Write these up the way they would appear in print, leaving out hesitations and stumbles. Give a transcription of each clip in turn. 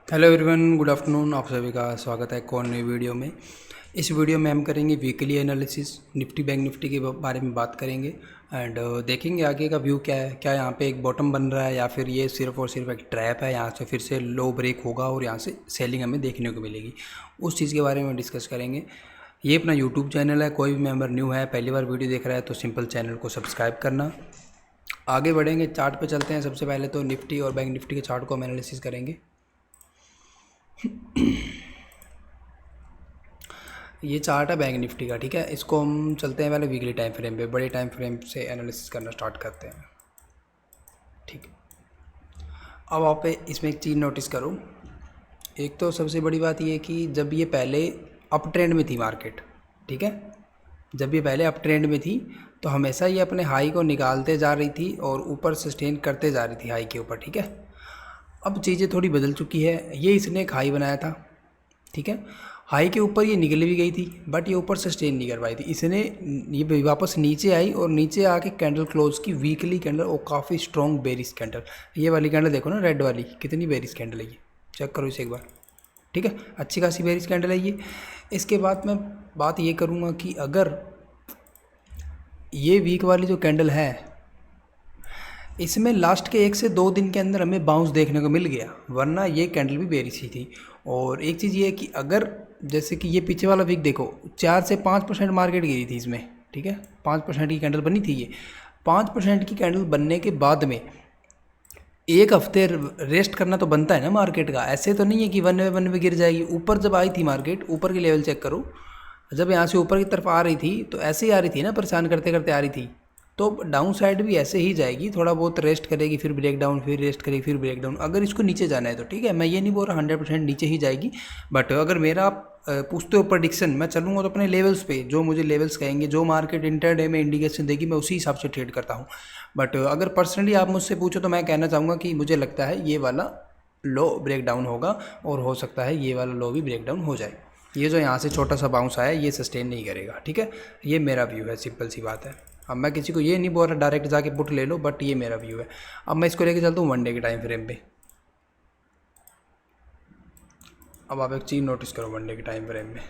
Hello everyone, good afternoon. आप सभी का स्वागत है एक और नई वीडियो में। इस वीडियो में हम करेंगे weekly analysis, Nifty bank Nifty के बारे में बात करेंगे एंड देखेंगे आगे का व्यू क्या है। क्या यहाँ पे एक बॉटम बन रहा है या फिर ये सिर्फ और सिर्फ एक ट्रैप है, यहाँ से फिर से लो ब्रेक होगा और यहाँ से सेलिंग हमें देखने को मिलेगी। उस चीज़ के बारे में डिस्कस करेंगे। ये अपना यूट्यूब चैनल है, कोई भी मेम्बर न्यू है, पहली बार वीडियो देख रहा है तो सिंपल चैनल को सब्सक्राइब करना। आगे बढ़ेंगे, चार्ट पे चलते हैं। सबसे पहले तो निफ्टी और बैंक निफ्टी के चार्ट को हम एनालिसिस करेंगे। ये चार्ट है बैंक निफ्टी का, ठीक है। इसको हम चलते हैं पहले वीकली टाइम फ्रेम पे, बड़े टाइम फ्रेम से एनालिसिस करना स्टार्ट करते हैं, ठीक है। अब आप इसमें एक चीज़ नोटिस करो। एक तो सबसे बड़ी बात ये है कि जब ये पहले अप ट्रेंड में थी मार्केट, ठीक है, जब ये पहले अप ट्रेंड में थी तो हमेशा ये अपने हाई को निकालते जा रही थी और ऊपर सस्टेन करते जा रही थी हाई के ऊपर, ठीक है। अब चीज़ें थोड़ी बदल चुकी है। ये इसने एक हाई बनाया था, ठीक है, हाई के ऊपर ये निकल भी गई थी बट ये ऊपर सस्टेन नहीं कर पाई थी। इसने ये वापस नीचे आई और नीचे आके कैंडल क्लोज की, वीकली कैंडल और काफ़ी स्ट्रॉन्ग बेरिश कैंडल। ये वाली कैंडल देखो ना, रेड वाली, कितनी बेरिश कैंडल है ये, चेक करो इसे एक बार, ठीक है। अच्छी खासी बेरिश कैंडल है ये। इसके बाद मैं बात ये करूँगा कि अगर ये वीक वाली जो कैंडल है इसमें लास्ट के 1 से 2 दिन के अंदर हमें बाउंस देखने को मिल गया, वरना ये कैंडल भी बेरिश ही थी। और एक चीज़ ये है कि अगर जैसे कि ये पीछे वाला वीक देखो, 4 से 5% मार्केट गिरी थी इसमें, ठीक है, 5% की कैंडल बनी थी ये। 5% की कैंडल बनने के बाद में एक हफ्ते रेस्ट करना तो बनता है ना मार्केट का। ऐसे तो नहीं है कि वन वे गिर जाएगी। ऊपर जब आई थी मार्केट, ऊपर की लेवल चेक करो, जब यहाँ से ऊपर की तरफ आ रही थी तो ऐसे ही आ रही थी ना, परेशान करते करते आ रही थी। तो डाउन साइड भी ऐसे ही जाएगी, थोड़ा बहुत रेस्ट करेगी, फिर ब्रेक डाउन, फिर रेस्ट करेगी, फिर ब्रेक डाउन। अगर इसको नीचे जाना है तो ठीक है, मैं ये नहीं बोल रहा 100% नीचे ही जाएगी, बट अगर मेरा आप पूछते हो प्रडिक्शन, मैं चलूँगा तो अपने लेवल्स पे, जो मुझे लेवल्स कहेंगे, जो मार्केट इंटरडे में इंडिकेशन देगी, मैं उसी हिसाब से ट्रेड करता हूँ। बट अगर पर्सनली आप मुझसे पूछो तो मैं कहना चाहूँगा कि मुझे लगता है ये वाला लो ब्रेक डाउन होगा और हो सकता है ये वाला लो भी ब्रेक डाउन हो जाए। ये जो यहाँ से छोटा सा बाउंस आया ये सस्टेन नहीं करेगा, ठीक है। ये मेरा व्यू है, सिंपल सी बात है। अब मैं किसी को ये नहीं बोल रहा डायरेक्ट जाके पुट ले लो, बट ये मेरा व्यू है। अब मैं इसको लेके चलता हूँ 1 डे के टाइम फ्रेम पे। अब आप एक चीज़ नोटिस करो 1 डे के टाइम फ्रेम में,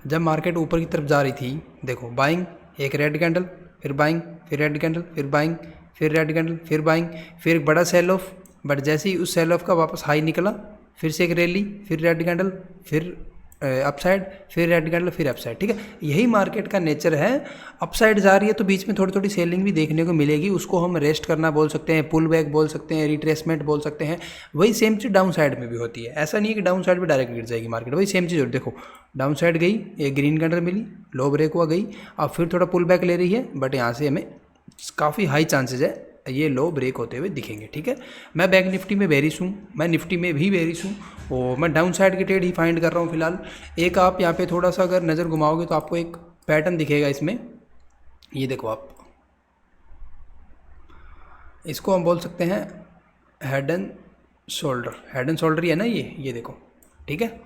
जब मार्केट ऊपर की तरफ जा रही थी, देखो बाइंग, एक रेड कैंडल, फिर बाइंग, फिर रेड कैंडल, फिर बाइंग, फिर रेड कैंडल, फिर बाइंग, फिर एक बड़ा सेल ऑफ। बट जैसे ही उस सेल ऑफ का वापस हाई निकला, फिर से एक रैली, फिर रेड कैंडल, फिर अपसाइड, फिर रेड कैंडल, फिर अपसाइड, ठीक है। यही मार्केट का नेचर है। अपसाइड जा रही है तो बीच में थोड़ी थोड़ी सेलिंग भी देखने को मिलेगी, उसको हम रेस्ट करना बोल सकते हैं, पुल बैक बोल सकते हैं, रिट्रेसमेंट बोल सकते हैं। वही सेम चीज़ डाउन साइड में भी होती है। ऐसा नहीं है कि डाउन साइड पर डायरेक्ट गिर जाएगी मार्केट, वही सेम चीज़ होती है। देखो डाउन साइड गई, एक ग्रीन कैंडल मिली, लो ब्रेक हुआ, गई, अब फिर थोड़ा पुल बैक ले रही है, बट यहाँ से हमें काफ़ी हाई चांसेज है ये लो ब्रेक होते हुए दिखेंगे, ठीक है। मैं बैंक निफ्टी में बेरिश हूँ, मैं निफ्टी में भी बेरिश हूँ और मैं डाउन साइड के ट्रेड ही फाइंड कर रहा हूँ फिलहाल। एक आप यहाँ पे थोड़ा सा अगर नज़र घुमाओगे तो आपको एक पैटर्न दिखेगा इसमें, ये देखो आप, इसको हम बोल सकते हैं head and shoulder. Head and shoulder ही है ना ये देखो, ठीक है।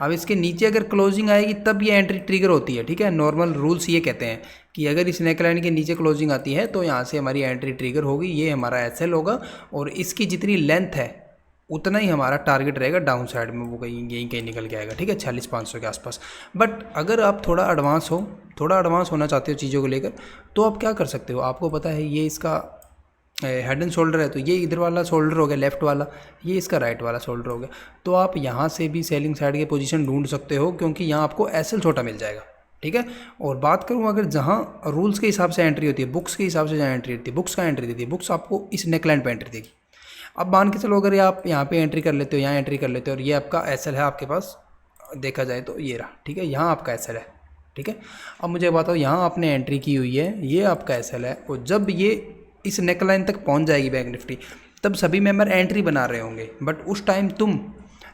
अब इसके नीचे अगर क्लोजिंग आएगी तब ये एंट्री ट्रिगर होती है, ठीक है। नॉर्मल रूल्स ये कहते हैं कि अगर इस नेकलाइन के नीचे क्लोजिंग आती है तो यहाँ से हमारी एंट्री ट्रिगर होगी, ये हमारा एसएल होगा और इसकी जितनी लेंथ है उतना ही हमारा टारगेट रहेगा डाउन साइड में, वो कहीं निकल के आएगा, ठीक है, 46,500 के आसपास। बट अगर आप थोड़ा एडवांस होना चाहते हो चीज़ों को लेकर, तो आप क्या कर सकते हो, आपको पता है ये इसका हेड एंड शोल्डर है, तो ये इधर वाला शोल्डर हो गया लेफ़्ट वाला, ये इसका राइट वाला शोल्डर हो गया। तो आप यहाँ से भी सेलिंग साइड की पोजीशन ढूंढ सकते हो, क्योंकि यहाँ आपको एसएल छोटा मिल जाएगा, ठीक है। और बात करूँ अगर जहाँ रूल्स के हिसाब से एंट्री होती है, बुक्स के हिसाब से जहाँ एंट्री होती है, बुक्स का एंट्री देती है, बुक्स आपको इस नेकलाइन पर एंट्री देगी। अब मान के चलो अगर आप यहाँ पे एंट्री कर लेते हो, यहाँ एंट्री कर लेते हो और ये आपका एसएल है आपके पास, देखा जाए तो ये रहा, ठीक है, यहाँ आपका एसएल है, ठीक है। अब मुझे बताओ, यहाँ आपने एंट्री की हुई है, ये आपका एसएल है, और जब ये इस नेकलाइन तक पहुँच जाएगी बैंक निफ्टी, तब सभी मेंबर एंट्री बना रहे होंगे, बट उस टाइम तुम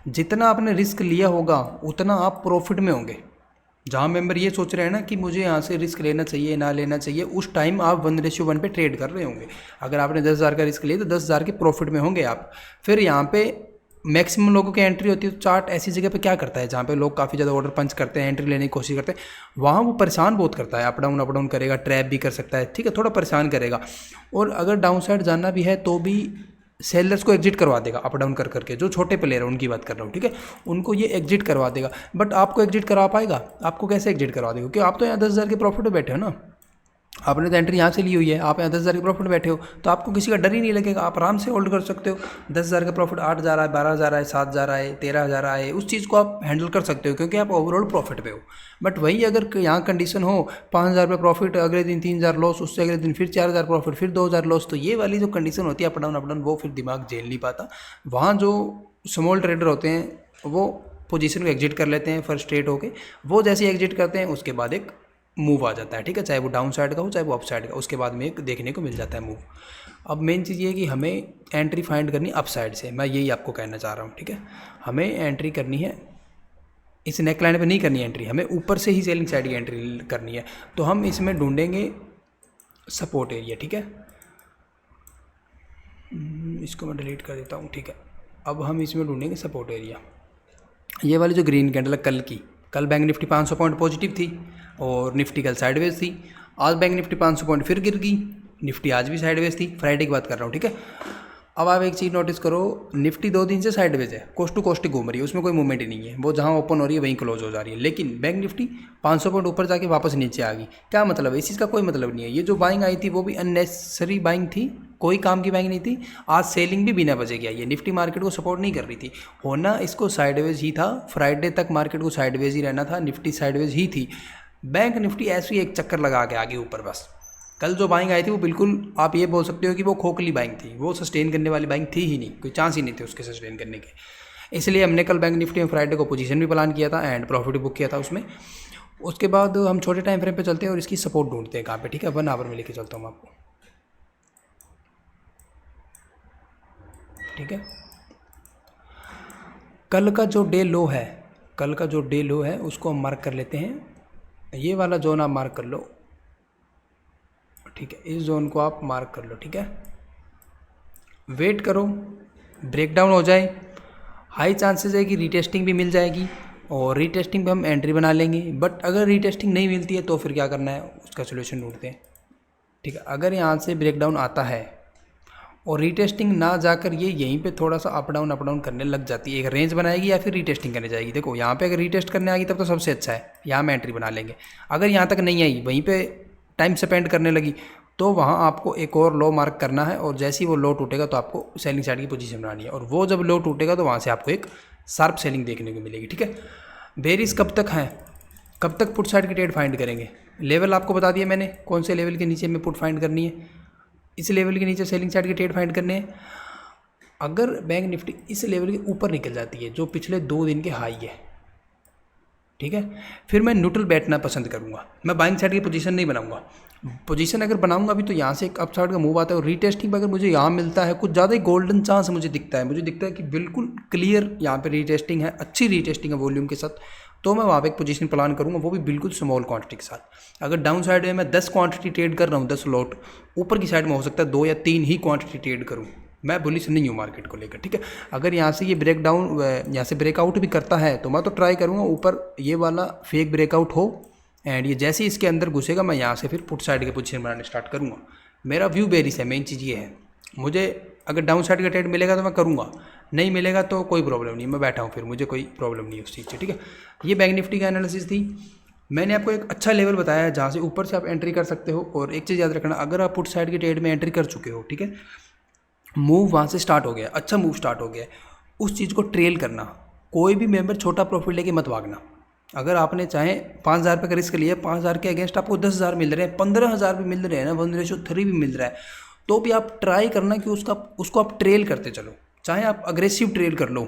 जितना आपने रिस्क लिया होगा उतना आप प्रॉफिट में होंगे। जहाँ मेंबर ये सोच रहे हैं ना कि मुझे यहाँ से रिस्क लेना चाहिए ना लेना चाहिए, उस टाइम आप 1:1 पे ट्रेड कर रहे होंगे। अगर आपने 10,000 का रिस्क लिया तो 10,000 के प्रॉफिट में होंगे आप। फिर यहाँ पे मैक्सिमम लोगों की एंट्री होती है, तो चार्ट ऐसी जगह पे क्या करता है जहाँ पे लोग काफ़ी ज़्यादा ऑर्डर पंच करते हैं, एंट्री लेने की कोशिश करते हैं, वहाँ वो परेशान बहुत करता है, अप डाउन करेगा, ट्रैप भी कर सकता है, ठीक है, थोड़ा परेशान करेगा। और अगर डाउन साइड जाना भी है तो भी सेलर्स को एग्जिट करवा देगा अप डाउन कर करके, जो छोटे प्लेयर हैं उनकी बात कर रहा हूँ, ठीक है, उनको ये एग्जिट करवा देगा। बट आपको एग्जिट करवा पाएगा? आपको कैसे एग्जिट करवा देगा? क्योंकि आप तो यहाँ 10,000 के प्रॉफिट में बैठे हो ना, आपने तो एंट्री यहाँ से ली हुई है, आप यहाँ 10,000 के प्रॉफिट में बैठे हो, तो आपको किसी का डर ही नहीं लगेगा, आप आराम से होल्ड कर सकते हो। 10,000 का प्रॉफिट 8 जा रहा है, 12 जा रहा है, 7 जा रहा है, 13 जा रहा है, उस चीज़ को आप हैंडल कर सकते हो क्योंकि आप ओवरऑल प्रॉफिट पे हो। बट वही अगर यहाँ कंडीशन हो 5,000 रुपये प्रॉफिट, अगले दिन 3,000 लॉस, उससे अगले दिन फिर 4,000 प्रॉफिट, फिर 2,000 लॉस, तो ये वाली जो कंडीशन होती है अप डाउन, वो फिर दिमाग झेल नहीं पाता। वहाँ जो स्मॉल ट्रेडर होते हैं वो पोजीशन को एग्जिट कर लेते हैं फ्रस्ट्रेट होके, वो जैसे एग्जिट करते हैं उसके बाद एक मूव आ जाता है, ठीक है, चाहे वो डाउन साइड का हो चाहे वो अप साइड का, उसके बाद में एक देखने को मिल जाता है मूव। अब मेन चीज़ ये है कि हमें एंट्री फाइंड करनी अप साइड से, मैं यही आपको कहना चाह रहा हूँ, ठीक है। हमें एंट्री करनी है इस नेक लाइन पर नहीं करनी है एंट्री, हमें ऊपर से ही सेलिंग साइड की एंट्री करनी है। तो हम इसमें ढूंढेंगे सपोर्ट एरिया, ठीक है, इसको मैं डिलीट कर देता हूँ, ठीक है। अब हम इसमें ढूंढेंगे सपोर्ट एरिया, ये वाली जो ग्रीन कैंडल है कल बैंक निफ्टी 500 पॉइंट पॉजिटिव थी और निफ्टी कल साइडवेज थी। आज बैंक निफ्टी 500 पॉइंट फिर गिर गई, निफ्टी आज भी साइडवेज थी, फ्राइडे की बात कर रहा हूँ, ठीक है। अब आप एक चीज़ नोटिस करो, निफ्टी 2 दिन से साइडवेज है, कोस्ट टू कोस्ट घूम रही है, उसमें कोई मूवमेंट ही नहीं है, वो जहाँ ओपन हो रही है वहीं क्लोज हो जा रही है। लेकिन बैंक निफ्टी 500 पॉइंट ऊपर जाके वापस नीचे आ गई। क्या मतलब है? इस चीज़ का कोई मतलब नहीं है। ये जो बाइंग आई थी वो भी अननेसेसरी बाइंग थी, कोई काम की बाइंग नहीं थी। आज सेलिंग भी बिना वजह की आई है, निफ्टी मार्केट को सपोर्ट नहीं कर रही थी, होना इसको साइडवेज ही था। फ्राइडे तक मार्केट को साइडवेज ही रहना था, निफ्टी साइडवेज ही थी। बैंक निफ्टी ऐसे ही एक चक्कर लगा के आगे ऊपर बस। कल जो बाइंग आई थी वो बिल्कुल आप ये बोल सकते हो कि वो खोखली बाइंग थी, वो सस्टेन करने वाली बाइंग थी ही नहीं, कोई चांस ही नहीं थे उसके सस्टेन करने के। इसलिए हमने कल बैंक निफ्टी में फ्राइडे को पोजीशन भी प्लान किया था एंड प्रॉफिट बुक किया था उसमें। उसके बाद हम छोटे टाइम फ्रेम पे चलते हैं और इसकी सपोर्ट ढूंढते हैं कहाँ पे, ठीक है। 1 आवर में लेके चलता हूँ मैं आपको, ठीक है। कल का जो डे लो है उसको हम मार्क कर लेते हैं, ये वाला जोन आप मार्क कर लो, ठीक है, इस जोन को आप मार्क कर लो, ठीक है। वेट करो ब्रेकडाउन हो जाए, हाई चांसेस है कि रीटेस्टिंग भी मिल जाएगी और रीटेस्टिंग पे हम एंट्री बना लेंगे। बट अगर रीटेस्टिंग नहीं मिलती है तो फिर क्या करना है, उसका सोल्यूशन ढूंढते हैं, ठीक है। अगर यहाँ से ब्रेकडाउन आता है और रीटेस्टिंग ना जाकर ये यहीं पे थोड़ा सा अप डाउन करने लग जाती है, एक रेंज बनाएगी या फिर रीटेस्टिंग करने जाएगी। देखो यहाँ पे अगर रीटेस्ट करने आएगी तब तो सबसे अच्छा है, यहाँ हम एंट्री बना लेंगे। अगर यहाँ तक नहीं आई, वहीं पे टाइम स्पेंड करने लगी, तो वहाँ आपको एक और लो मार्क करना है और जैसे ही वो लो टूटेगा तो आपको सेलिंग साइड की पोजीशन बनानी है, और वो जब लो टूटेगा तो वहाँ से आपको एक शार्प सेलिंग देखने को मिलेगी, ठीक है। बेरिस कब तक हैं, कब तक पुट साइड की ट्रेड फाइंड करेंगे? लेवल आपको बता दिया मैंने, कौन से लेवल के नीचे में पुट फाइंड करनी है, इस लेवल के नीचे सेलिंग साइड की ट्रेड फाइंड करने हैं। अगर बैंक निफ्टी इस लेवल के ऊपर निकल जाती है जो पिछले 2 दिन के हाई है, ठीक है, फिर मैं न्यूट्रल बैठना पसंद करूंगा, मैं बाइंग साइड की पोजीशन नहीं बनाऊंगा। पोजीशन अगर बनाऊंगा भी तो यहाँ से एक अप साइड का मूव आता है और रीटेस्टिंग पर अगर मुझे यहाँ मिलता है कुछ ज़्यादा ही गोल्डन चांस मुझे दिखता है कि बिल्कुल क्लियर यहाँ पे रीटेस्टिंग है, अच्छी रीटेस्टिंग है वॉल्यूम के साथ, तो मैं वहाँ पे एक पोजीशन प्लान करूँगा, वो भी बिल्कुल स्मॉल क्वांटिटी के साथ। अगर डाउन साइड में मैं 10 क्वांटिटी ट्रेड कर रहा हूँ, 10 लॉट, ऊपर की साइड में हो सकता है 2 या 3 ही क्वांटिटी ट्रेड करूँ, मैं बुलिश नहीं हूँ मार्केट को लेकर, ठीक है। अगर यहाँ से ये ब्रेकडाउन यहाँ से ब्रेकआउट भी करता है तो मैं तो ट्राई करूँगा ऊपर ये वाला फेक ब्रेकआउट हो, एंड ये जैसे ही इसके अंदर घुसेगा मैं यहाँ से फिर पुट साइड के पोजीशन बनाने स्टार्ट करूँगा। मेरा व्यू बेरिस है, मेन चीज़ ये है, मुझे अगर डाउन साइड का ट्रेड मिलेगा तो मैं करूँगा, नहीं मिलेगा तो कोई प्रॉब्लम नहीं, मैं बैठा हूँ, फिर मुझे कोई प्रॉब्लम नहीं है उस चीज़ से, ठीक है। ये बैंक निफ्टी का एनालिसिस थी, मैंने आपको एक अच्छा लेवल बताया है जहाँ से ऊपर से आप एंट्री कर सकते हो। और एक चीज़ याद रखना, अगर आप पुट साइड की ट्रेड में एंट्री कर चुके हो, ठीक है, मूव वहाँ से स्टार्ट हो गया, अच्छा मूव स्टार्ट हो गया, उस चीज़ को ट्रेल करना, कोई भी मेंबर छोटा प्रॉफिट लेके मत भागना। अगर आपने चाहे 5,000 रुपये का रिस्क लिया, 5,000 के अगेंस्ट आपको 10,000 मिल रहे हैं, 15,000 भी मिल रहे हैं ना, 1:3 भी मिल रहा है, तो भी आप ट्राई करना कि उसको आप ट्रेल करते चलो। चाहे आप अग्रेसिव ट्रेल कर लो,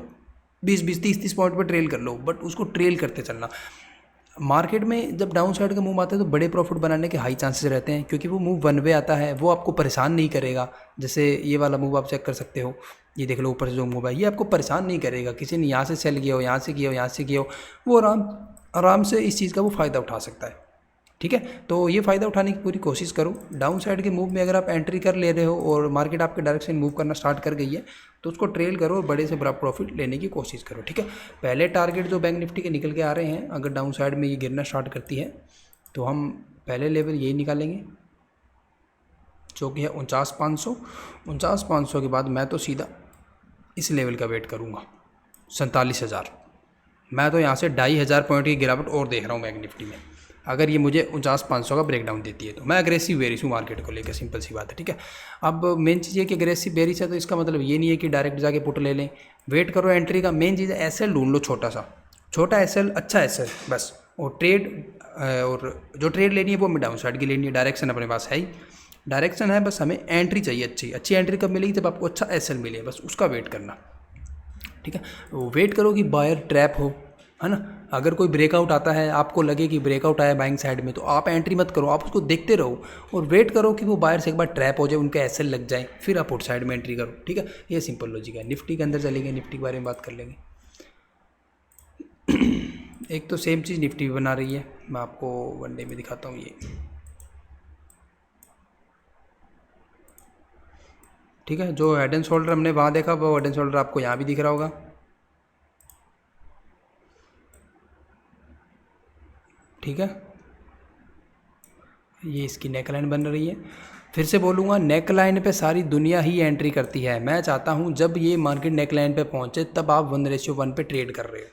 20-20, 30-30 पॉइंट पर ट्रेल कर लो, बट उसको ट्रेल करते चलना। मार्केट में जब डाउन साइड का मूव आता है तो बड़े प्रॉफिट बनाने के हाई चांसेस रहते हैं, क्योंकि वो मूव 1 वे आता है, वो आपको परेशान नहीं करेगा। जैसे ये वाला मूव आप चेक कर सकते हो, ये देख लो ऊपर से जो मूव है, ये आपको परेशान नहीं करेगा। किसी ने यहाँ से सेल किया हो, यहाँ से किया हो, यहाँ से किया हो, वो आराम से इस चीज़ का वो फ़ायदा उठा सकता है, ठीक है। तो ये फ़ायदा उठाने की पूरी कोशिश करो। डाउन साइड के मूव में अगर आप एंट्री कर ले रहे हो और मार्केट आपके डायरेक्शन मूव करना स्टार्ट कर गई है तो उसको ट्रेल करो और बड़े से बड़ा प्रॉफिट लेने की कोशिश करो, ठीक है। पहले टारगेट जो बैंक निफ्टी के निकल के आ रहे हैं, अगर डाउन साइड में ये गिरना स्टार्ट करती है तो हम पहले लेवल यही निकालेंगे, जो कि है 49,500। 49,500 के बाद मैं तो सीधा इस लेवल का वेट करूँगा 47,000। मैं तो यहाँ से 2,500 पॉइंट की गिरावट और देख रहा हूँ बैंक निफ्टी में। अगर ये मुझे 49,500 का ब्रेकडाउन देती है तो मैं अग्रेसिव बेरिश हूँ मार्केट को लेकर, सिंपल सी बात है, ठीक है। अब मेन चीज़ ये कि अग्रेसिव बेरिश है तो इसका मतलब ये नहीं है कि डायरेक्ट जाके पुट ले लें, वेट करो एंट्री का। मेन चीज़ है एसएल ढूंढ लो, छोटा एसएल, अच्छा एसएल बस। और जो ट्रेड लेनी है वो हमें डाउन साइड की लेनी है। डायरेक्शन अपने पास है ही, डायरेक्शन है, बस हमें एंट्री चाहिए। अच्छी एंट्री कब मिलेगी? जब आपको अच्छा एसएल मिले, बस उसका वेट करना, ठीक है। वेट करो कि बायर ट्रैप हो, है ना। अगर कोई ब्रेकआउट आता है, आपको लगे कि ब्रेकआउट आया बाइंग साइड में, तो आप एंट्री मत करो, आप उसको देखते रहो और वेट करो कि वो बायर से एक बार ट्रैप हो जाए, उनके एसएल लग जाए, फिर आप आउट साइड में एंट्री करो, ठीक है। ये सिंपल लॉजिक है। निफ्टी के अंदर चलेंगे, निफ्टी के बारे में बात कर लेंगे। एक तो सेम चीज़ निफ्टी भी बना रही है, मैं आपको वन डे में दिखाता हूँ। ये ठीक है, जो हेड एंड शोल्डर हमने वहाँ देखा वो हेड एंड शोल्डर आपको यहाँ भी दिख रहा होगा, ठीक है। ये इसकी नेक लाइन बन रही है। फिर से बोलूँगा, नेक लाइन पे सारी दुनिया ही एंट्री करती है। मैं चाहता हूँ जब ये मार्केट नेक लाइन पे पहुँचे तब आप 1:1 पे ट्रेड कर रहे हो।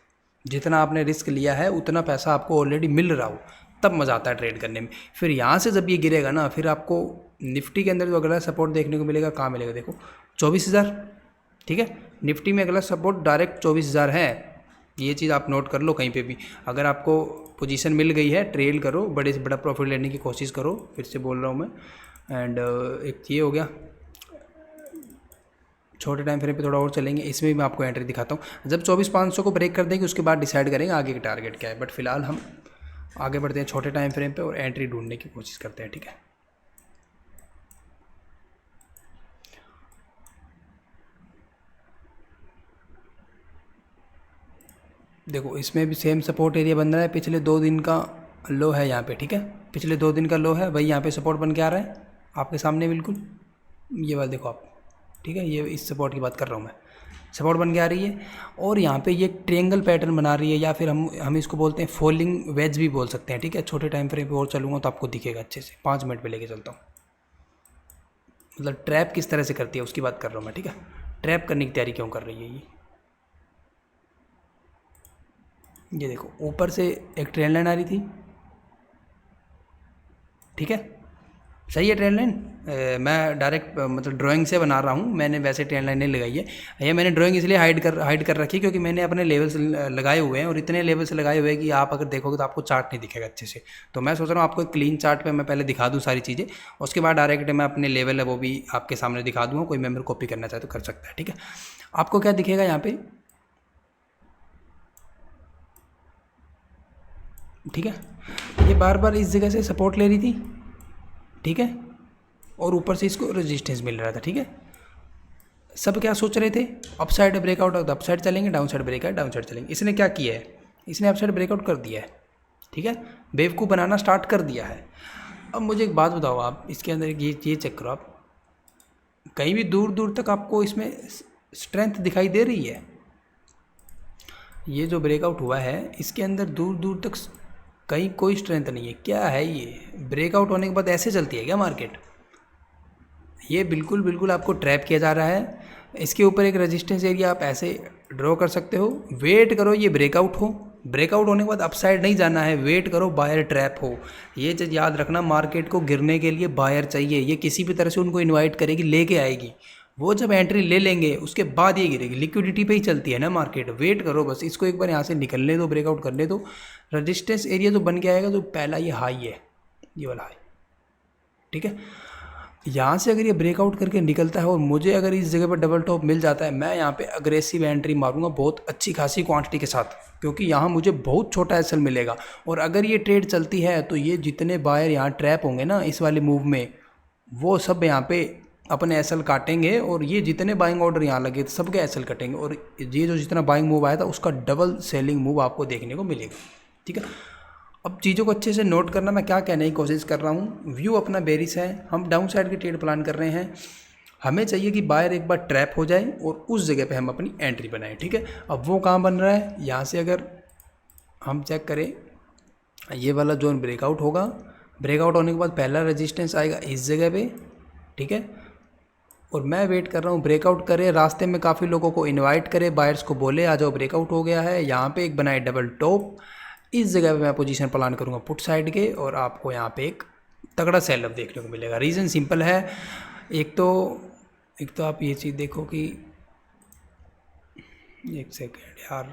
जितना आपने रिस्क लिया है उतना पैसा आपको ऑलरेडी मिल रहा हो, तब मज़ा आता है ट्रेड करने में। फिर यहाँ से जब ये गिरेगा ना, फिर आपको निफ्टी के अंदर जो अगला सपोर्ट देखने को मिलेगा, कहाँ मिलेगा? देखो 24,000, ठीक है। निफ्टी में अगला सपोर्ट डायरेक्ट 24,000 है। ये चीज़ आप नोट कर लो कहीं पे भी। अगर आपको पोजीशन मिल गई है, ट्रेड करो, बड़े से बड़ा प्रॉफिट लेने की कोशिश करो, फिर से बोल रहा हूँ मैं। एंड एक ये हो गया। छोटे टाइम फ्रेम पे थोड़ा और चलेंगे, इसमें भी मैं आपको एंट्री दिखाता हूँ। जब 24,500 को ब्रेक कर देंगे उसके बाद डिसाइड करेंगे आगे का टारगेट क्या है। बट फिलहाल हम आगे बढ़ते हैं छोटे टाइम फ्रेम पे और एंट्री ढूंढने की कोशिश करते हैं, ठीक है। देखो इसमें भी सेम सपोर्ट एरिया बन रहा है, पिछले 2 दिन का लो है यहाँ पे, ठीक है। पिछले 2 दिन का लो है भाई, यहाँ पे सपोर्ट बन के आ रहा है आपके सामने बिल्कुल। ये बात देखो आप, ठीक है। ये इस सपोर्ट की बात कर रहा हूँ मैं, सपोर्ट बन के आ रही है। और यहाँ पे ये ट्रेंगल पैटर्न बना रही है, या फिर हम इसको बोलते हैं फॉलिंग वेज भी बोल सकते हैं, ठीक है। छोटे टाइम फ्रेम पे और चलूँगा तो आपको दिखेगा अच्छे से। 5 मिनट पे लेके चलता हूँ, मतलब ट्रैप किस तरह से करती है उसकी बात कर रहा हूँ मैं, ठीक है। ट्रैप करने की तैयारी क्यों कर रही है ये देखो ऊपर से एक ट्रेंड लाइन आ रही थी, ठीक है। सही है ट्रेंड लाइन। मैं डायरेक्ट मतलब ड्राइंग से बना रहा हूँ, मैंने वैसे ट्रेंड लाइन नहीं लगाई है। ये मैंने ड्राइंग इसलिए हाइड कर रखी है क्योंकि मैंने अपने लेवल्स लगाए हुए हैं, और इतने लेवल्स लगाए हुए हैं कि आप अगर देखोगे तो आपको चार्ट नहीं दिखेगा अच्छे से। तो मैं सोच रहा हूँ आपको एक क्लीन चार्ट पे मैं पहले दिखा दूँ सारी चीज़ें, उसके बाद डायरेक्ट मैं अपने लेवल है वो भी आपके सामने दिखा दूँगा। कोई मेम्बर कॉपी करना चाहे तो कर सकता है, ठीक है। आपको क्या दिखेगा यहाँ पे, ठीक है। ये बार बार इस जगह से सपोर्ट ले रही थी, ठीक है, और ऊपर से इसको रेजिस्टेंस मिल रहा था, ठीक है। सब क्या सोच रहे थे, अप साइड ब्रेकआउट हो तो अप साइड चलेंगे, down side breakout down side चलेंगे। इसने क्या किया है, इसने अप साइड ब्रेकआउट कर दिया है, ठीक है। बेवकूफ़ बनाना स्टार्ट कर दिया है। अब मुझे एक बात बताओ, आप इसके अंदर ये चेक करो, आप कहीं भी दूर दूर तक आपको इसमें स्ट्रेंथ दिखाई दे रही है? ये जो ब्रेकआउट हुआ है इसके अंदर दूर दूर तक कहीं कोई स्ट्रेंथ नहीं है। क्या है ये, ब्रेकआउट होने के बाद ऐसे चलती है क्या मार्केट? ये बिल्कुल आपको ट्रैप किया जा रहा है। इसके ऊपर एक रेजिस्टेंस एरिया आप ऐसे ड्रॉ कर सकते हो, वेट करो ये ब्रेकआउट हो। ब्रेकआउट होने के बाद अपसाइड नहीं जाना है, वेट करो बायर ट्रैप हो। ये चीज़ याद रखना, मार्केट को गिरने के लिए बायर चाहिए। ये किसी भी तरह से उनको इन्वाइट करेगी, लेके आएगी। वो जब एंट्री ले लेंगे उसके बाद ये गिरेगी। लिक्विडिटी पे ही चलती है ना मार्केट। वेट करो बस, इसको एक बार यहाँ से निकलने दो, ब्रेकआउट करने दो। रजिस्टेंस एरिया जो बन के आएगा, जो पहला ये हाई है, ये वाला हाई, ठीक है। यहाँ से अगर ये ब्रेकआउट करके निकलता है और मुझे अगर इस जगह पर डबल टॉप मिल जाता है, मैं यहाँ पे अग्रेसिव एंट्री मारूंगा बहुत अच्छी खासी क्वांटिटी के साथ, क्योंकि यहाँ मुझे बहुत छोटा एसएल मिलेगा। और अगर ये ट्रेड चलती है तो ये जितने बायर यहाँ ट्रैप होंगे ना इस वाले मूव में, वो सब यहाँ पे अपने एसएल काटेंगे, और ये जितने बाइंग ऑर्डर यहाँ लगे थे सबके एसएल कटेंगे, और ये जो जितना बाइंग मूव आया था उसका डबल सेलिंग मूव आपको देखने को मिलेगा, ठीक है। अब चीज़ों को अच्छे से नोट करना, मैं क्या कहने की कोशिश कर रहा हूँ। व्यू अपना बेरिश है, हम डाउन साइड की ट्रेड प्लान कर रहे हैं। हमें चाहिए कि बायर एक बार ट्रैप हो जाए और उस जगह पे हम अपनी एंट्री बनाएं, ठीक है। अब वो कहाँ बन रहा है, यहाँ से अगर हम चेक करें, ये वाला जोन ब्रेकआउट होगा। ब्रेकआउट होने के बाद पहला रेजिस्टेंस आएगा इस जगह पे, ठीक है। और मैं वेट कर रहा हूँ ब्रेकआउट करे, रास्ते में काफ़ी लोगों को इनवाइट करे, बायर्स को बोले आ जाओ ब्रेकआउट हो गया है, यहाँ पे एक बनाए डबल टॉप, इस जगह पे मैं पोजीशन प्लान करूँगा पुट साइड के, और आपको यहाँ पे एक तगड़ा सेल अप देखने को मिलेगा। रीज़न सिंपल है, एक तो आप ये चीज़ देखो कि एक सेकेंड यार,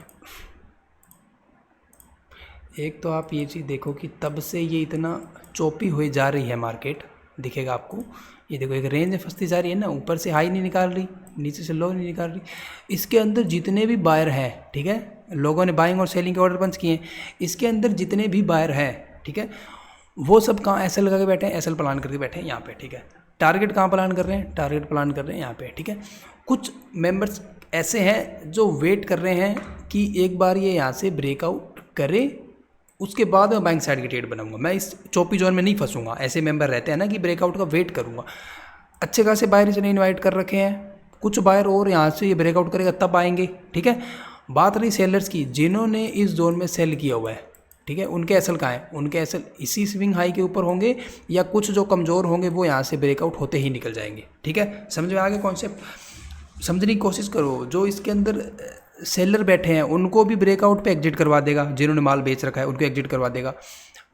एक तो आप ये चीज़ देखो कि तब से ये इतना चोपी हुई जा रही है मार्केट, दिखेगा आपको। ये देखो एक रेंज में फंसती जा रही है ना, ऊपर से हाई नहीं निकाल रही, नीचे से लो नहीं निकाल रही। इसके अंदर जितने भी बायर हैं, ठीक है, लोगों ने बाइंग और सेलिंग के ऑर्डर पंच किए हैं, इसके अंदर जितने भी बायर हैं, ठीक है, वो सब कहाँ ऐसे लगा के बैठे हैं, ऐसे प्लान करके बैठे हैं यहाँ पे, ठीक है। टारगेट कहाँ प्लान कर रहे हैं, टारगेट प्लान कर रहे हैं यहाँ पे, ठीक है। कुछ मेंबर्स ऐसे हैं जो वेट कर रहे हैं कि एक बार ये यहाँ से ब्रेकआउट करे, उसके बाद मैं बाइंग साइड की ट्रेड बनाऊंगा, मैं इस चौपी जोन में नहीं फंसूंगा। ऐसे मेंबर रहते हैं ना कि ब्रेकआउट का वेट करूंगा। अच्छे खासे बायर इसने इनवाइट कर रखे हैं, कुछ बायर और यहाँ से ये ब्रेकआउट करेगा तब आएंगे, ठीक है। बात रही सेलर्स की, जिन्होंने इस जोन में सेल किया हुआ है, ठीक है, उनके एसल कहाँ हैं, उनके एसल इसी स्विंग हाई के ऊपर होंगे, या कुछ जो कमज़ोर होंगे वो यहाँ से ब्रेकआउट होते ही निकल जाएंगे, ठीक है। समझ में आगे कॉन्सेप्ट, समझने की कोशिश करो। जो इसके अंदर सेलर बैठे हैं उनको भी ब्रेकआउट पे एग्जिट करवा देगा, जिन्होंने माल बेच रखा है उनको एग्जिट करवा देगा।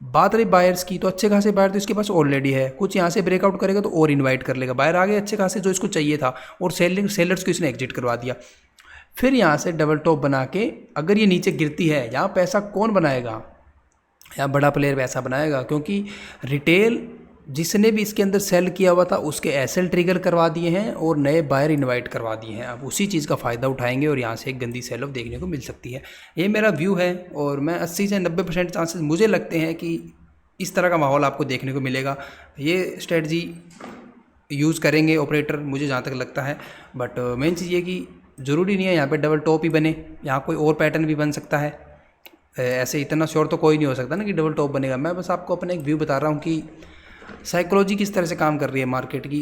बात रही बायर्स की, तो अच्छे खासे बायर तो इसके पास ऑलरेडी है, कुछ यहाँ से ब्रेकआउट करेगा तो और इनवाइट कर लेगा, बायर आगे अच्छे खासे जो इसको चाहिए था, और सेलर्स को इसने एग्जिट करवा दिया। फिर यहाँ से डबल टॉप बना के अगर ये नीचे गिरती है, यहाँ पैसा कौन बनाएगा, यहाँ बड़ा प्लेयर पैसा बनाएगा, क्योंकि रिटेल जिसने भी इसके अंदर सेल किया हुआ था उसके एसएल ट्रिगर करवा दिए हैं और नए बायर इनवाइट करवा दिए हैं। अब उसी चीज़ का फ़ायदा उठाएंगे और यहाँ से एक गंदी सेल ऑफ देखने को मिल सकती है। ये मेरा व्यू है, और मैं 80 से 90% चांसेस मुझे लगते हैं कि इस तरह का माहौल आपको देखने को मिलेगा। ये स्ट्रेटजी यूज़ करेंगे ऑपरेटर, मुझे जहाँ तक लगता है। बट मेन चीज़ ये कि ज़रूरी नहीं है यहाँ पर डबल टॉप ही बने, यहाँ कोई और पैटर्न भी बन सकता है। ऐसे इतना श्योर तो कोई नहीं हो सकता ना कि डबल टॉप बनेगा। मैं बस आपको अपना एक व्यू बता रहा हूँ कि साइकोलॉजी किस तरह से काम कर रही है मार्केट की,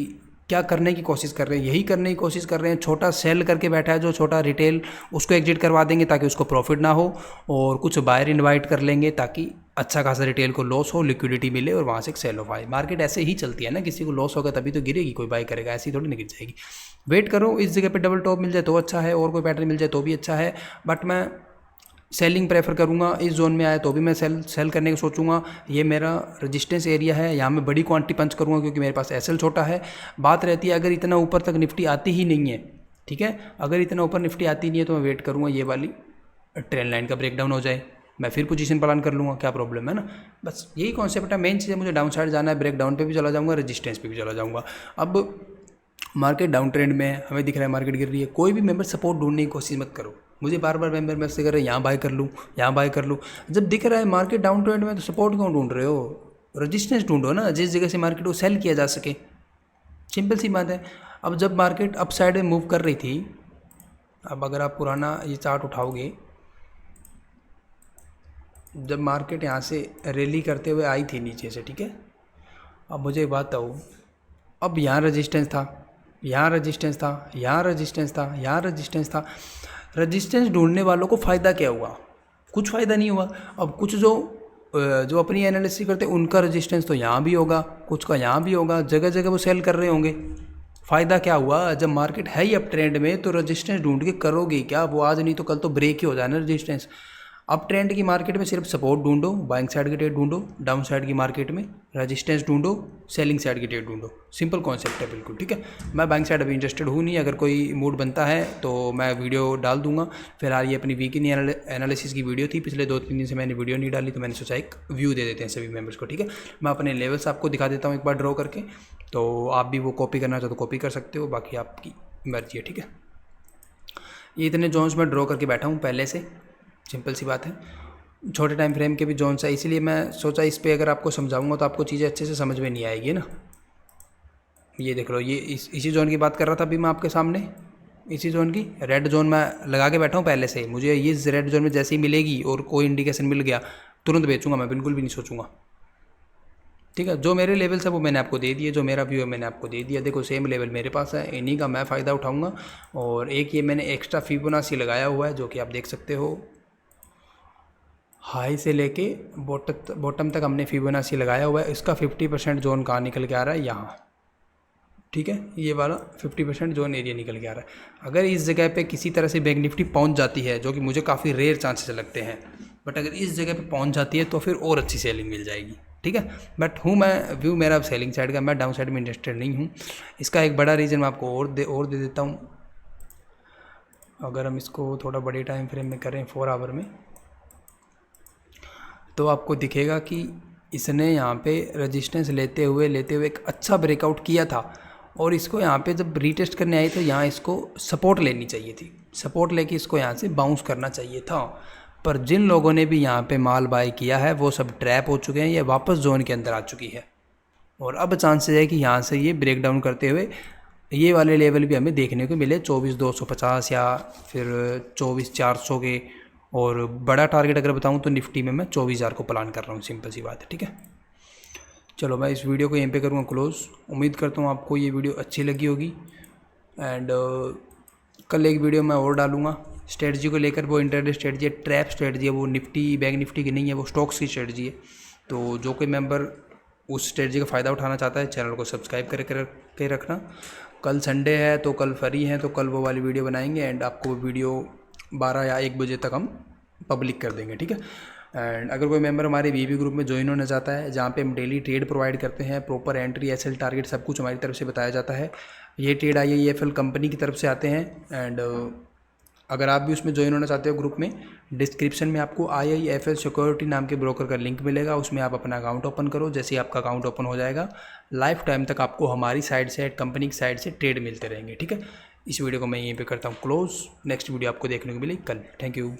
क्या करने की कोशिश कर रहे हैं, यही करने की कोशिश कर रहे हैं। छोटा सेल करके बैठा है जो छोटा रिटेल, उसको एग्जिट करवा देंगे ताकि उसको प्रॉफिट ना हो, और कुछ बायर इनवाइट कर लेंगे ताकि अच्छा खासा रिटेल को लॉस हो, लिक्विडिटी मिले और वहाँ से एक सेल ऑफ आए। मार्केट ऐसे ही चलती है ना, किसी को लॉस होगा तभी तो गिरेगी, कोई बाय करेगा, ऐसी थोड़ी ना गिर जाएगी। वेट करो, इस जगह पर डबल टॉप मिल जाए तो अच्छा है, और कोई पैटर्न मिल जाए तो भी अच्छा है। बट मैं सेलिंग प्रेफर करूँगा, इस जोन में आया तो भी मैं सेल करने का सोचूंगा। ये मेरा रेजिस्टेंस एरिया है, यहाँ मैं बड़ी क्वांटिटी पंच करूँगा क्योंकि मेरे पास एसएल छोटा है। बात रहती है अगर इतना ऊपर तक निफ्टी आती ही नहीं है, ठीक है, अगर इतना ऊपर निफ्टी आती नहीं है तो मैं वेट करूँगा ये वाली ट्रेंड लाइन का ब्रेकडाउन हो जाए, मैं फिर पोजीशन प्लान कर लूँगा, क्या प्रॉब्लम है ना। बस यही कॉन्सेप्ट है, मेन चीज़ है मुझे डाउन साइड जाना है, ब्रेक डाउन पे भी चला जाऊँगा, रेजिस्टेंस पे भी चला जाऊँगा। अब मार्केट डाउन ट्रेंड में है, हमें दिख रहा है मार्केट गिर रही है, कोई भी मेंबर सपोर्ट ढूंढने की कोशिश मत करो। मुझे बार बार मेंबर मैसेज कर रहे हैं यहाँ बाय कर लूँ, यहाँ बाय कर लूँ। जब दिख रहा है मार्केट डाउन ट्रेंड में तो सपोर्ट क्यों ढूंढ रहे हो, रजिस्टेंस ढूंढो ना, जिस जगह से मार्केट को सेल किया जा सके, सिंपल सी बात है। अब जब मार्केट अप साइड में मूव कर रही थी, अब अगर आप पुराना ये चार्ट उठाओगे, जब मार्केट यहाँ से रैली करते हुए आई थी नीचे से, ठीक है, अब मुझे एक बात बताओ, अब यहाँ रजिस्टेंस था, यहाँ रजिस्टेंस था, यहाँ रजिस्टेंस था, यहाँ रजिस्टेंस था। रजिस्टेंस ढूंढने वालों को फ़ायदा क्या हुआ, कुछ फ़ायदा नहीं हुआ। अब कुछ जो अपनी एनालिसिस करते हैं उनका रजिस्टेंस तो यहाँ भी होगा, कुछ का यहाँ भी होगा, जगह जगह वो सेल कर रहे होंगे। फ़ायदा क्या हुआ, जब मार्केट है ही अप ट्रेंड में तो रजिस्टेंस ढूंढ के करोगे क्या, वो आज नहीं तो कल तो ब्रेक ही हो जाए ना रजिस्टेंस। अप ट्रेंड की मार्केट में सिर्फ सपोर्ट ढूंढो, बाइंग साइड की ट्रेड ढूंढो, डाउन साइड की मार्केट में रेजिस्टेंस ढूंढो, सेलिंग साइड की ट्रेड ढूंढो। सिंपल कॉन्सेप्ट है बिल्कुल, ठीक है। मैं बाइंग साइड अभी इंटरेस्टेड हूँ नहीं, अगर कोई मूड बनता है तो मैं वीडियो डाल दूंगा। फिलहाल ये अपनी वीकली एनालिसिस की वीडियो थी, पिछले 2-3 दिन से मैंने वीडियो नहीं डाली, तो मैंने सोचा एक व्यू दे देते हैं सभी मेम्बर्स को, ठीक है। मैं अपने लेवल्स आपको दिखा देता हूँ एक बार ड्रॉ करके, तो आप भी वो कॉपी करना चाहो तो कॉपी कर सकते हो, बाकी आपकी मर्जी है, ठीक है। ये इतने जोन्स में ड्रॉ करके बैठा हूँ पहले से, सिंपल सी बात है। छोटे टाइम फ्रेम के भी जोन्स है, इसीलिए मैं सोचा इस पे अगर आपको समझाऊंगा तो आपको चीज़ें अच्छे से समझ में नहीं आएगी ना। ये देख लो, ये इसी जोन की बात कर रहा था अभी मैं आपके सामने, इसी जोन की रेड जोन मैं लगा के बैठा हूँ पहले से। मुझे ये रेड जोन में जैसे ही मिलेगी और कोई इंडिकेशन मिल गया तुरंत बेचूंगा, मैं बिल्कुल भी नहीं सोचूंगा, ठीक है। जो मेरे लेवल्स है वो मैंने आपको दे दिए, जो मेरा व्यू है मैंने आपको दे दिया। देखो सेम लेवल मेरे पास है, इन्हीं का मैं फ़ायदा उठाऊँगा। और एक ये मैंने एक्स्ट्रा फिबोनाची लगाया हुआ है जो कि आप देख सकते हो, हाई से लेके बॉटम तक हमने फिबोनाची लगाया हुआ है। इसका 50% जोन कहाँ निकल के आ रहा है, यहाँ ठीक है, ये वाला 50% जोन एरिया निकल के आ रहा है। अगर इस जगह पे किसी तरह से बैंक निफ्टी पहुंच जाती है, जो कि मुझे काफ़ी रेयर चांसेस लगते हैं, बट अगर इस जगह पे पहुंच जाती है तो फिर और अच्छी सेलिंग मिल जाएगी, ठीक है। बट मैं व्यू मेरा अब सेलिंग साइड का, मैं डाउन साइड में इंटरेस्टेड नहीं हूँ। इसका एक बड़ा रीज़न मैं आपको और दे देता हूँ। अगर हम इसको थोड़ा बड़े टाइम फ्रेम में करें 4 आवर में, तो आपको दिखेगा कि इसने यहाँ पे रेजिस्टेंस लेते हुए एक अच्छा ब्रेकआउट किया था, और इसको यहाँ पे जब रीटेस्ट करने आई तो यहाँ इसको सपोर्ट लेनी चाहिए थी, सपोर्ट लेके इसको यहाँ से बाउंस करना चाहिए था। पर जिन लोगों ने भी यहाँ पे माल बाय किया है वो सब ट्रैप हो चुके हैं, ये वापस जोन के अंदर आ चुकी है, और अब चांसेस है कि यहाँ से ये ब्रेक डाउन करते हुए ये वाले लेवल भी हमें देखने को मिले 24,250 या फिर 24,400 के। और बड़ा टारगेट अगर बताऊँ तो निफ्टी में मैं 24,000 को प्लान कर रहा हूँ, सिंपल सी बात है, ठीक है। चलो मैं इस वीडियो को यहीं पे करूँगा क्लोज़। उम्मीद करता हूँ आपको ये वीडियो अच्छी लगी होगी, एंड कल एक वीडियो मैं और डालूँगा स्ट्रेटजी को लेकर। वो इंटरडे स्ट्रेटजी है, ट्रैप स्ट्रेटजी है, वो निफ्टी बैंक निफ्टी की नहीं है, वो स्टॉक्स की स्ट्रेटजी है। तो जो कोई मेंबर उस स्ट्रेटजी का फ़ायदा उठाना चाहता है, चैनल को सब्सक्राइब करके रखना। कल संडे है तो कल फ्री हैं, तो कल वो वाली वीडियो बनाएंगे, एंड आपको वो वीडियो 12 या 1 बजे तक हम पब्लिक कर देंगे, ठीक है। एंड अगर कोई मेंबर हमारे वीवी ग्रुप में ज्वाइन होना चाहता है, जहाँ पे हम डेली ट्रेड प्रोवाइड करते हैं, प्रॉपर एंट्री एसएल टारगेट सब कुछ हमारी तरफ से बताया जाता है। ये ट्रेड IIFL कंपनी की तरफ से आते हैं। एंड अगर आप भी उसमें ज्वाइन होना चाहते हो ग्रुप में, डिस्क्रिप्शन में आपको IIFL सिक्योरिटी नाम के ब्रोकर का लिंक मिलेगा, उसमें आप अपना अकाउंट ओपन करो। जैसे ही आपका अकाउंट ओपन हो जाएगा, लाइफ टाइम तक आपको हमारी साइड से, कंपनी की साइड से ट्रेड मिलते रहेंगे, ठीक है। इस वीडियो को मैं यहीं पे करता हूँ क्लोज़। नेक्स्ट वीडियो आपको देखने को मिलेगी कल। Thank you.